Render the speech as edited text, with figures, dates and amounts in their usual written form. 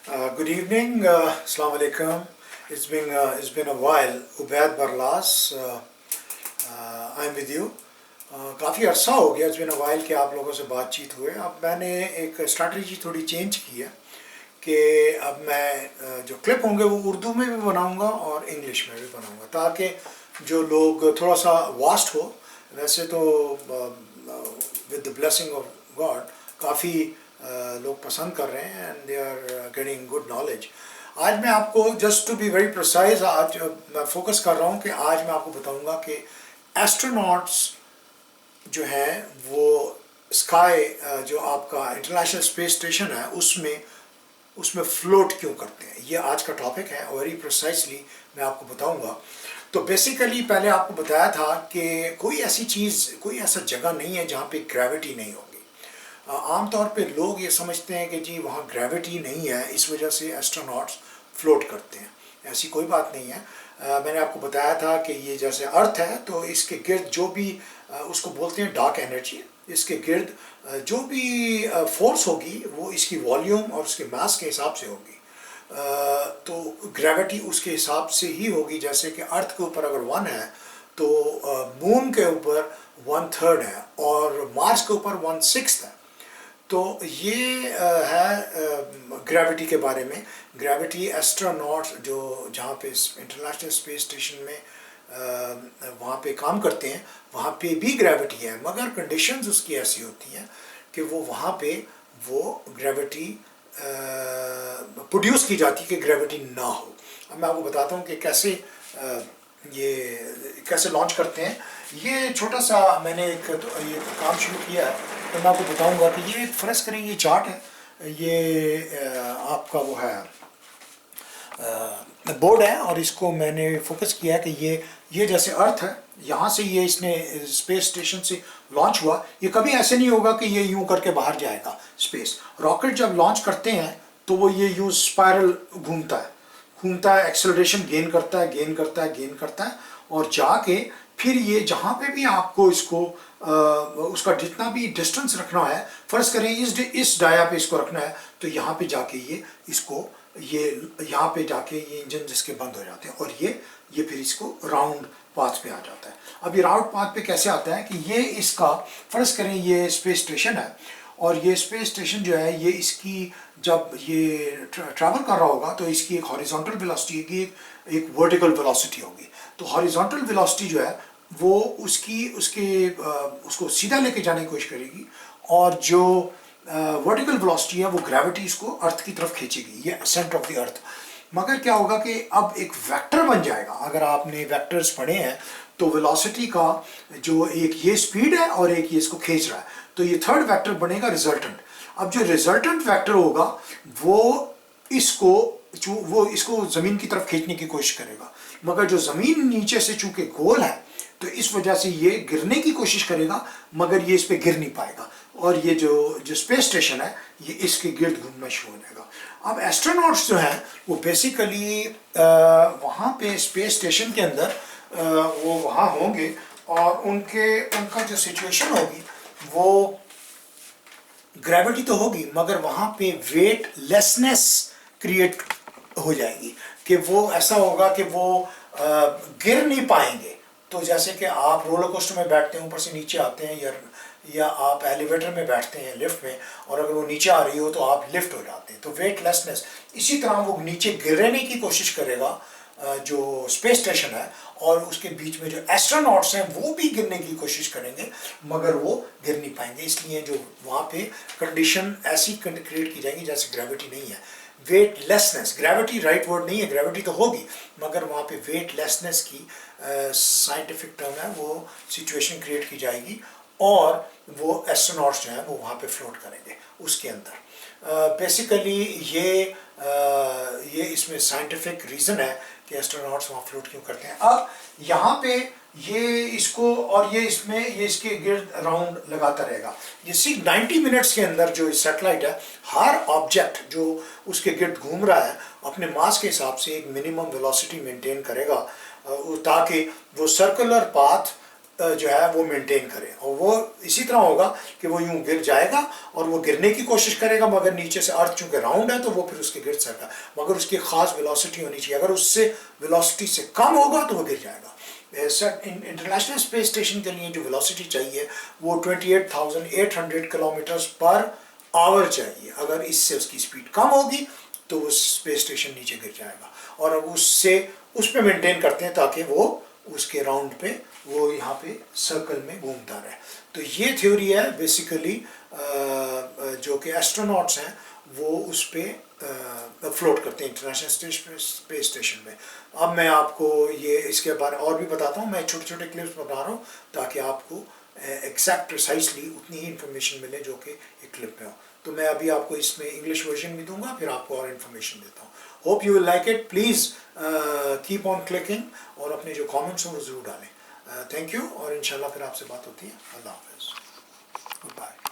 Good evening, Assalamu alaikum. It's been a while. Ubaid Barlas, I'm with you. काफ़ी अरसा हो गया, it's been a while कि आप लोगों से बातचीत हुए. अब मैंने एक स्ट्रैटेजी थोड़ी चेंज की है कि अब मैं जो क्लिप होंगे वो उर्दू में भी बनाऊंगा और इंग्लिश में भी बनाऊंगा ताकि जो लोग थोड़ा सा वास्ट हो. वैसे तो with the blessing of God काफ़ी लोग पसंद कर रहे हैं and they are getting good knowledge. आज मैं आपको just to be very precise आज मैं फोकस कर रहा हूँ कि आज मैं आपको बताऊँगा कि एस्ट्रोनॉट्स जो है वो स्काई जो आपका इंटरनेशनल स्पेस स्टेशन है उसमें फ्लोट क्यों करते हैं. ये आज का टॉपिक है और वेरी प्रिसाइसली मैं आपको बताऊंगा. तो बेसिकली पहले आपको बताया था कि कोई ऐसी चीज़, कोई ऐसा जगह नहीं है जहाँ पे ग्रेविटी नहीं होगी. आमतौर पे लोग ये समझते हैं कि जी वहाँ ग्रेविटी नहीं है, इस वजह से एस्ट्रोनॉट्स फ्लोट करते हैं. ऐसी कोई बात नहीं है. मैंने आपको बताया था कि ये जैसे अर्थ है तो इसके गिर्द जो भी उसको बोलते हैं डार्क एनर्जी, इसके गिर्द जो भी फोर्स होगी वो इसकी वॉल्यूम और उसके मास के हिसाब से होगी. तो ग्रेविटी उसके हिसाब से ही होगी. जैसे कि अर्थ के ऊपर अगर 1 है तो मून के ऊपर 1/3 है और मार्स के ऊपर 1/6 है. तो ये है ग्रेविटी के बारे में. ग्रेविटी एस्ट्रोनॉट्स जो जहाँ पे इंटरनेशनल स्पेस स्टेशन में वहाँ पे काम करते हैं वहाँ पे भी ग्रेविटी है, मगर कंडीशंस उसकी ऐसी होती हैं कि वो वहाँ पे वो ग्रेविटी प्रोड्यूस की जाती है कि ग्रेविटी ना हो. अब मैं आपको बताता हूँ कि ये कैसे लॉन्च करते हैं. ये छोटा सा मैंने ये काम शुरू किया है तो मैं आपको बताऊंगा कि ये फर्ज करें ये चार्ट है, ये आपका वो है बोर्ड है और इसको मैंने फोकस किया कि ये जैसे अर्थ है, यहाँ से ये इसने स्पेस स्टेशन से लॉन्च हुआ. ये कभी ऐसे नहीं होगा कि ये यूं करके बाहर जाएगा. स्पेस रॉकेट जब लॉन्च करते हैं तो वो ये यूं स्पायरल घूमता है, एक्सेलरेशन गेन करता है और जाके फिर ये जहाँ पे भी आपको इसको उसका जितना भी डिस्टेंस रखना है, फर्ज करें इस डाया पे इसको रखना है तो यहाँ पे जाके ये यहाँ पे जाके ये इंजन जिसके बंद हो जाते हैं और ये फिर इसको राउंड पाथ पे आ जाता है. अब ये राउंड पाथ पे कैसे आता है कि ये इसका फर्ज करें ये स्पेस स्टेशन है और ये स्पेस स्टेशन जो है ये इसकी जब ये ट्रैवल कर रहा होगा तो इसकी एक हॉरिजॉन्टल वेलोसिटी की एक वर्टिकल वेलोसिटी होगी. तो हॉरिजॉन्टल वेलोसिटी जो है वो उसको सीधा लेके जाने की कोशिश करेगी और जो वर्टिकल वेलोसिटी है वो ग्रेविटी इसको अर्थ की तरफ खींचेगी, ये सेंटर ऑफ द अर्थ. मगर क्या होगा कि अब एक वेक्टर बन जाएगा. अगर आपने वेक्टर्स पढ़े हैं तो वेलोसिटी का जो एक ये स्पीड है और एक ये इसको खींच रहा है, तो ये थर्ड वेक्टर बनेगा रिजल्टेंट. अब जो रिजल्टेंट वेक्टर होगा वो इसको ज़मीन की तरफ खींचने की कोशिश करेगा, मगर जो ज़मीन नीचे से चूंकि गोल है तो इस वजह से ये गिरने की कोशिश करेगा मगर ये इस पे गिर नहीं पाएगा और ये जो स्पेस स्टेशन है ये इसके गिर्द घूमना शुरू हो जाएगा. अब एस्ट्रोनॉट्स जो हैं वो बेसिकली वहाँ पे स्पेस स्टेशन के अंदर वो वहाँ होंगे और उनका जो सिचुएशन होगी वो ग्रेविटी तो होगी मगर वहाँ पे वेट लेसनेस क्रिएट हो जाएगी कि वो ऐसा होगा कि वो गिर नहीं पाएंगे. तो जैसे कि आप रोलर कोस्टर में बैठते हैं, ऊपर से नीचे आते हैं या आप एलिवेटर में बैठते हैं लिफ्ट में और अगर वो नीचे आ रही हो तो आप लिफ्ट हो जाते हैं. तो वेटलेसनेस इसी तरह वो नीचे गिरने की कोशिश करेगा जो स्पेस स्टेशन है और उसके बीच में जो एस्ट्रोनॉट्स हैं वो भी गिरने की कोशिश करेंगे मगर वो गिर नहीं पाएंगे. इसलिए जो वहाँ पे कंडीशन ऐसी क्रिएट की जाएगी जैसे ग्रेविटी नहीं है. वेटलेसनेस, ग्रेविटी राइट वर्ड नहीं है, ग्रेविटी तो होगी मगर वहाँ पे वेटलेसनेस की साइंटिफिक टर्म है वो सिचुएशन क्रिएट की जाएगी और वो एस्ट्रोनॉट्स जो हैं वो वहाँ पे फ्लोट करेंगे उसके अंदर. बेसिकली ये इसमें साइंटिफिक रीज़न है कि एस्ट्रोनॉट्स वहाँ फ्लोट क्यों करते हैं. अब यहाँ पे ये इसको और ये इसके गिर्द राउंड लगाता रहेगा. ये सिर्फ 90 मिनट्स के अंदर जो सैटेलाइट है हर ऑब्जेक्ट जो उसके गिर्द घूम रहा है अपने मास के हिसाब से एक मिनिमम वेलोसिटी मेंटेन करेगा ताकि वो सर्कुलर पाथ जो है वो मेंटेन करें, और वो इसी तरह होगा कि वो यूं गिर जाएगा और वो गिरने की कोशिश करेगा, मगर नीचे से अर्थ चूंकि राउंड है तो वो फिर उसके गिर सकता, मगर उसकी खास वेलोसिटी होनी चाहिए। अगर उससे वेलोसिटी से कम होगा तो वो गिर जाएगा। इंटरनेशनल स्पेस स्टेशन के लिए जो वेलोसिटी चाहिए वो 28,800 किलोमीटर्स पर आवर चाहिए। अगर इससे उसकी स्पीड कम होगी तो वो स्पेस स्टेशन नीचे गिर जाएगा, और अब उससे उस पर मेंटेन करते हैं ताकि वो उसके राउंड पे वो यहाँ पे सर्कल में घूमता रहे। तो ये थ्योरी है बेसिकली, जो कि एस्ट्रोनॉट्स हैं वो उस पर फ्लोट करते हैं इंटरनेशनल स्पेस स्टेशन में। अब मैं आपको ये इसके बारे और भी बताता हूँ, मैं छोटे छोटे क्लिप्स बता रहा हूँ ताकि आपको एग्जैक्ट प्रिसाइसली उतनी ही इंफॉर्मेशन मिले जो कि एक क्लिप में हो। तो मैं अभी आपको इसमें इंग्लिश वर्जन भी दूंगा, फिर आपको और इन्फॉर्मेशन देता हूँ। Hope you will like it, please keep on clicking, और अपने जो कमेंट्स हैं वो ज़रूर डालें। थैंक यू, और इंशाल्लाह फिर आपसे बात होती है। अल्लाह हाफ़िज़, गुड बाय।